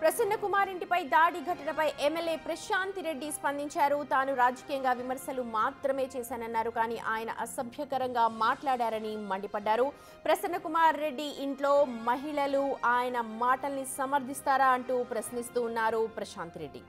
ప్రసన్న కుమార్ ఇంటిపై దాడి ఘటనపై ఎమ్మెల్యే ప్రశాంత్ రెడ్డి స్పందించారు. తాను రాజకీయంగా విమర్శలు మాత్రమే చేశానన్నారు. కానీ ఆయన అసభ్యకరంగా మాట్లాడారని మండిపడ్డారు. ప్రసన్న కుమార్ రెడ్డి ఇంట్లో మహిళలు ఆయన మాటల్ని సమర్థిస్తారా అంటూ ప్రశ్నిస్తూ ఉన్నారు ప్రశాంత్ రెడ్డి.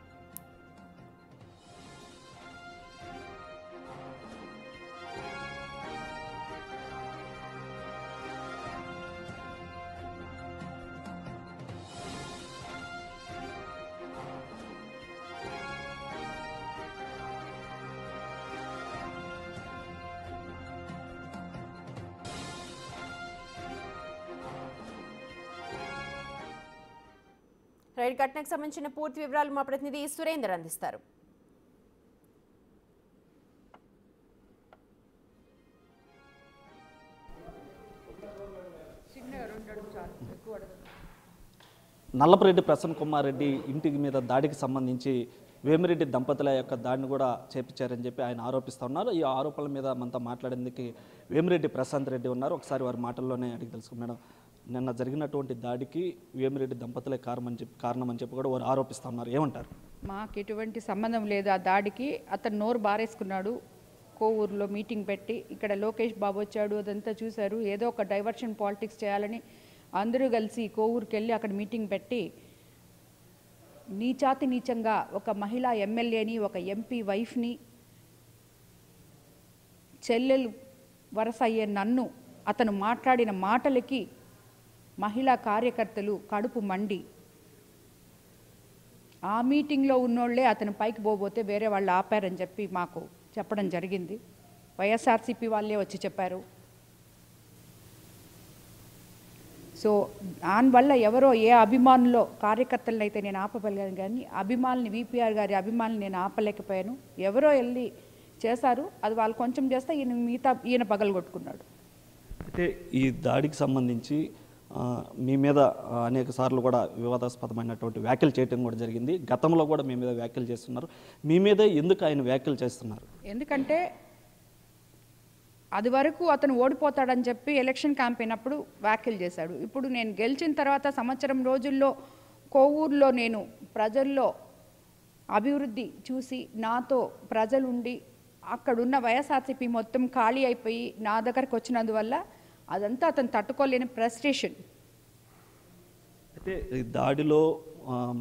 రైడ్ ఘటనకు సంబంధించిన పూర్తి వివరాలు మా ప్రతినిధి సురేందర్ అందిస్తారు. నల్లపరెడ్డి ప్రసన్న కుమార్ రెడ్డి ఇంటి మీద దాడికి సంబంధించి వేమిరెడ్డి దంపతుల యొక్క దాడిని కూడా చేపించారని చెప్పి ఆయన ఆరోపిస్తూ ఉన్నారు. ఈ ఆరోపణల మీద మనతో మాట్లాడేందుకు వేమిరెడ్డి ప్రశాంత్ రెడ్డి ఉన్నారు. ఒకసారి వారి మాటల్లోనే అడిగి తెలుసుకున్నాడు. నిన్న జరిగినటువంటి దాడికి వేమిరెడ్డి దంపతులే కారణం అని చెప్పి కూడా వారు ఆరోపిస్తూ ఉన్నారు. ఏమంటారు? మాకు ఎటువంటి సంబంధం లేదు ఆ దాడికి. అతను నోరు బారేసుకున్నాడు. కోవూరులో మీటింగ్ పెట్టి ఇక్కడ లోకేష్ బాబు వచ్చాడు, అదంతా చూశారు. ఏదో ఒక డైవర్షన్ పాలిటిక్స్ చేయాలని అందరూ కలిసి కోవూరుకి వెళ్ళి అక్కడ మీటింగ్ పెట్టి నీచాతి నీచంగా ఒక మహిళా ఎమ్మెల్యేని, ఒక ఎంపీ వైఫ్ని, చెల్లెలు వరస అయ్యే నన్ను అతను మాట్లాడిన మాటలకి మహిళా కార్యకర్తలు కడుపు మండి ఆ మీటింగ్లో ఉన్నోళ్లే అతను పైకి పోబోతే వేరే వాళ్ళు ఆపారని చెప్పి మాకు చెప్పడం జరిగింది. వైఎస్ఆర్సీపీ వాళ్ళే వచ్చి చెప్పారు. సో దానివల్ల ఎవరో ఏ అభిమానులో కార్యకర్తలను అయితే నేను ఆపగలిగాను, కానీ అభిమానుని విపిఆర్ గారి అభిమానులు నేను ఆపలేకపోయాను. ఎవరో వెళ్ళి చేశారు. అది వాళ్ళు కొంచెం చేస్తే ఈయన పగలగొట్టుకున్నాడు. అయితే ఈ దాడికి సంబంధించి మీ మీద అనేక సార్లు కూడా వివాదాస్పదమైనటువంటి వ్యాఖ్యలు చేయడం కూడా జరిగింది. గతంలో కూడా మీ మీద వ్యాఖ్యలు చేస్తున్నారు. మీ మీద ఎందుకు ఆయన వ్యాఖ్యలు చేస్తున్నారు? ఎందుకంటే అది వరకు అతను ఓడిపోతాడని చెప్పి ఎలక్షన్ క్యాంపెయిన్ అప్పుడు వ్యాఖ్యలు చేశాడు. ఇప్పుడు నేను గెలిచిన తర్వాత సంవత్సరం రోజుల్లో కోవూరులో నేను ప్రజల్లో అభివృద్ధి చూసి నాతో ప్రజలుండి అక్కడున్న వైఎస్ఆర్సీపీ మొత్తం ఖాళీ అయిపోయి నా దగ్గరకు వచ్చినందువల్ల అదంతా అతను తట్టుకోలేని ఫ్రస్ట్రేషన్. అయితే ఈ దాడిలో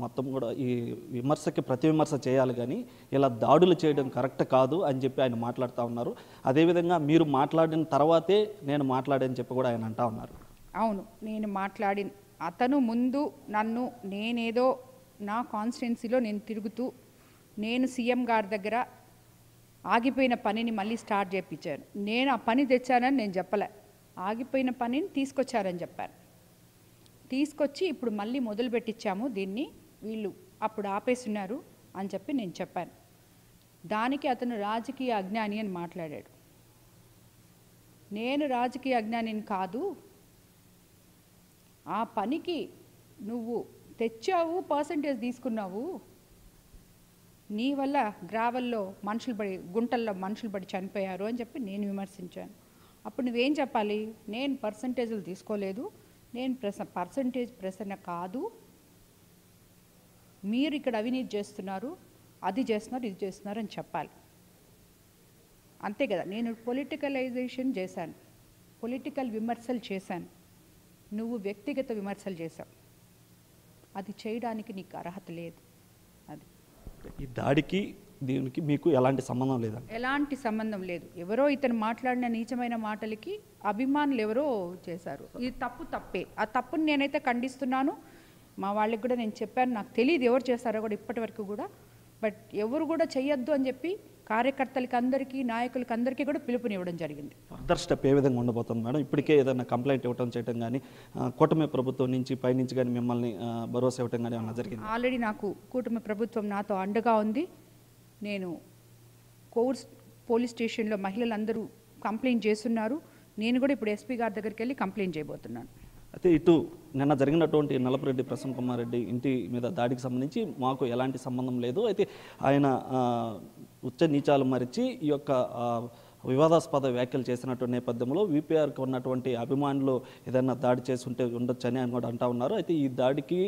మొత్తం కూడా ఈ విమర్శకి ప్రతి విమర్శ చేయాలి, కానీ ఇలా దాడులు చేయడం కరెక్ట్ కాదు అని చెప్పి ఆయన మాట్లాడుతూ ఉన్నారు. అదేవిధంగా మీరు మాట్లాడిన తర్వాతే నేను మాట్లాడని చెప్పి కూడా ఆయన అంటూ ఉన్నారు. అవును, నేను మాట్లాడిన అతను ముందు నన్ను నేనేదో నా కాన్స్టిట్యున్సీలో నేను తిరుగుతూ నేను సీఎం గారి దగ్గర ఆగిపోయిన పనిని మళ్ళీ స్టార్ట్ చేయించాను. నేను ఆ పని తెచ్చానని నేను చెప్పలే, ఆగిపోయిన పనిని తీసుకొచ్చారని చెప్పాను. తీసుకొచ్చి ఇప్పుడు మళ్ళీ మొదలు పెట్టించాము దీన్ని, వీళ్ళు అప్పుడు ఆపేస్తున్నారు అని చెప్పి నేను చెప్పాను. దానికి అతను రాజకీయ అజ్ఞాని అని మాట్లాడాడు. నేను రాజకీయ అజ్ఞానిని కాదు, ఆ పనికి నువ్వు తెచ్చావు, పర్సంటేజ్ తీసుకున్నావు, నీ వల్ల గ్రావల్లో మనుషులు పడి గుంటల్లో మనుషులు పడి చనిపోయారు అని చెప్పి నేను విమర్శించాను. అప్పుడు నువ్వేం చెప్పాలి? నేను పర్సంటేజ్లు తీసుకోలేదు, నేను పర్సంటేజ్ ప్రసన్న కాదు, మీరు ఇక్కడ అవినీతి చేస్తున్నారు, అది చేస్తున్నారు, ఇది చేస్తున్నారు అని చెప్పాలి. అంతే కదా. నేను పొలిటికలైజేషన్ చేశాను, పొలిటికల్ విమర్శలు చేశాను, నువ్వు వ్యక్తిగత విమర్శలు చేశావు. అది చేయడానికి నీకు అర్హత లేదు. అది ఈ దాడికి దీనికి మీకు ఎలాంటి సంబంధం లేదండి? ఎలాంటి సంబంధం లేదు. ఎవరో ఇతను మాట్లాడిన నీచమైన మాటలకి అభిమానులు ఎవరో చేశారు. ఇది తప్పే. ఆ తప్పుని నేనైతే ఖండిస్తున్నాను. మా వాళ్ళకి కూడా నేను చెప్పాను, నాకు తెలియదు ఎవరు చేస్తారో కూడా ఇప్పటి వరకు కూడా. బట్ ఎవరు కూడా చెయ్యొద్దు అని చెప్పి కార్యకర్తలకి అందరికీ, నాయకులకి అందరికీ కూడా పిలుపునివ్వడం జరిగింది. ఫర్దర్ స్టెప్ ఏ విధంగా ఉండబోతుంది మేడం? ఇప్పటికే ఏదైనా కంప్లైంట్ ఇవ్వడం చేయడం కానీ, కూటమి ప్రభుత్వం నుంచి పైనుంచి కానీ మిమ్మల్ని భరోసా ఇవ్వడం కానీ ఏమన్నా జరిగింది? ఆల్రెడీ నాకు కూటమి ప్రభుత్వం నాతో అండగా ఉంది. నేను కోవూరు పోలీస్ స్టేషన్లో మహిళలందరూ కంప్లైంట్ చేస్తున్నారు. నేను కూడా ఇప్పుడు ఎస్పీ గారి దగ్గరికి వెళ్ళి కంప్లైంట్ చేయబోతున్నాను. అయితే ఇటు నిన్న జరిగినటువంటి నల్లపరెడ్డి ప్రసన్న కుమార్ రెడ్డి ఇంటి మీద దాడికి సంబంధించి మాకు ఎలాంటి సంబంధం లేదు. అయితే ఆయన ఉచ్చ నీచాలు మరిచి ఈ యొక్క వివాదాస్పద వ్యాఖ్యలు చేసినటువంటి నేపథ్యంలో వీపీఆర్కి ఉన్నటువంటి అభిమానులు ఏదైనా దాడి చేసి ఉంటే ఉండొచ్చని అని కూడా అంటా ఉన్నారు. అయితే ఈ దాడికి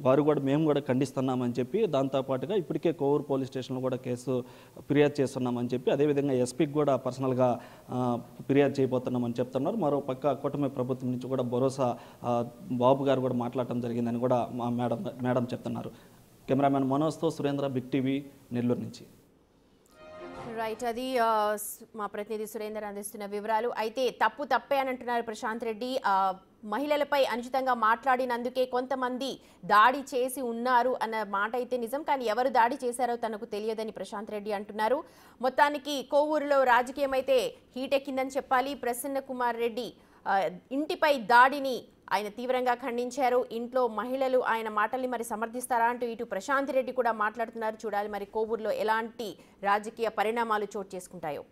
వారు కూడా మేము కూడా ఖండిస్తున్నామని చెప్పి దాంతోపాటుగా ఇప్పటికే కోవూరు పోలీస్ స్టేషన్లో కూడా కేసు ఫిర్యాదు చేస్తున్నామని చెప్పి అదేవిధంగా ఎస్పీకి కూడా పర్సనల్గా ఫిర్యాదు చేయబోతున్నామని చెప్తున్నారు. మరో పక్క కూటమి ప్రభుత్వం నుంచి కూడా భరోసా బాబు గారు కూడా మాట్లాడటం జరిగిందని కూడా మా మేడం చెప్తున్నారు. కెమెరామెన్ మనోజ్తో సురేంద్ర, బిగ్ టీవీ, నెల్లూరు నుంచి. రైట్, అది మా ప్రతినిధి సురేందర్ అందిస్తున్న వివరాలు. అయితే తప్పే అని అంటున్నారు ప్రశాంత్ రెడ్డి. మహిళలపై అనుచితంగా మాట్లాడినందుకే కొంతమంది దాడి చేసి ఉన్నారు అన్న మాట అయితే నిజం, కానీ ఎవరు దాడి చేశారో తనకు తెలియదని ప్రశాంత్ రెడ్డి అంటున్నారు. మొత్తానికి కోవూరులో రాజకీయం అయితే హీటెక్కిందని చెప్పాలి. ప్రసన్న కుమార్ రెడ్డి ఇంటిపై దాడిని ఆయన తీవ్రంగా ఖండించారు. ఇంట్లో మహిళలు ఆయన మాటల్ని మరి సమర్థిస్తారా అంటూ ఇటు ప్రశాంత్ రెడ్డి కూడా మాట్లాడుతున్నారు. చూడాలి మరి కోవూరులో ఎలాంటి రాజకీయ పరిణామాలు చోటు చేసుకుంటాయో.